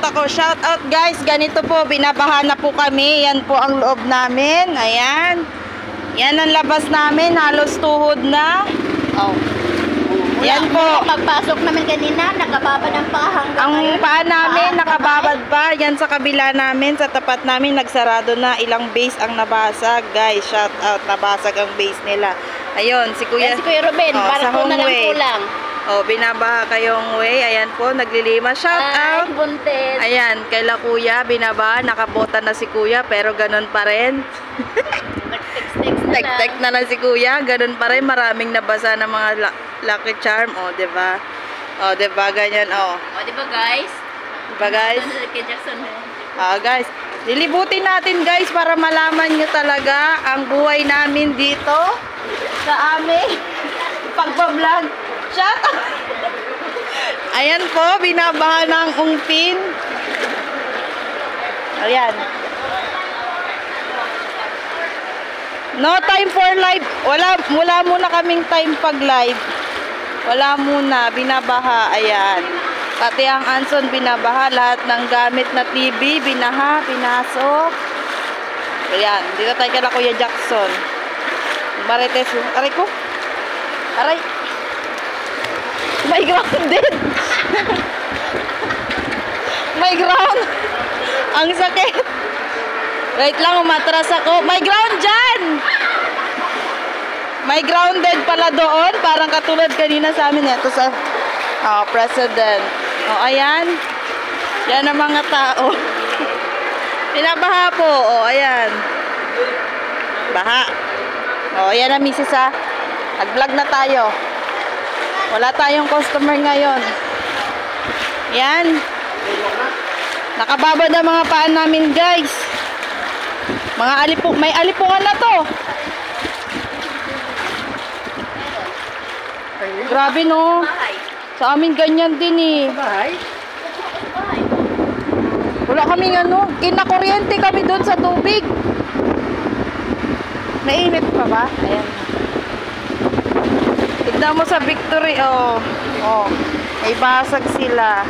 Ako, shout out guys, ganito po, binabaha na po kami. Yan po ang loob namin. Ayan. Yan ang labas namin, halos tuhod na. Oh. Yan po. Pagpasok namin kanina, nakababad ang paa hanggang Ang ngayon. paa namin nakababad pa. Yan sa kabila namin, sa tapat namin, nagsarado na. Ilang base ang nabasag. Guys, shout out, nabasag ang base nila. Ayun, si Kuya. Yan si Kuya Ruben, para po na lang kulang. Oh, binabaha kayong way. Ayan po, naglilima. Shout out. Buntes. Ayan, kaila Kuya, binabaha. Nakabota na si Kuya, pero ganun pa rin. Tek-tek na lang si Kuya. Ganun pa rin. Maraming nabasa ng mga Lucky Charm. O, diba? O, diba? Ganyan, o. O, diba guys? Diba guys? Kay Jackson. Guys, lilibutin natin guys para malaman nyo talaga ang buhay namin dito sa aming pagpa-vlog. Shut up! Ayan po, binabaha ng ungpin. Ayan. No time for live. Wala muna kaming time pag live. Wala muna, binabaha. Ayan. Pati ang Anson binabaha. Lahat ng gamit na TV, binaha, pinasok. Ayan, dito tayo kala Kuya Jackson. Marites. Aray ko. Aray. May grounded. May ground. Ang sakit. Wait lang, umatras ako. May ground dyan. May grounded pala doon. Parang katulad kanina sa amin. Ito sa President. O, ayan. Yan ang mga tao. Pinabaha po. O, ayan. Baha. O, ayan ang misis ha. Nag-vlog na tayo. Wala tayong customer ngayon. Yan. Nakababad ang mga paan namin guys. Mga may alipungan na to. Grabe no. Sa amin ganyan din eh. Wala kaming ano. Kinakuryente kami doon sa tubig. Nainit pa ba? Ayan. Tignan mo sa Victory, oh. Oh, may basag sila.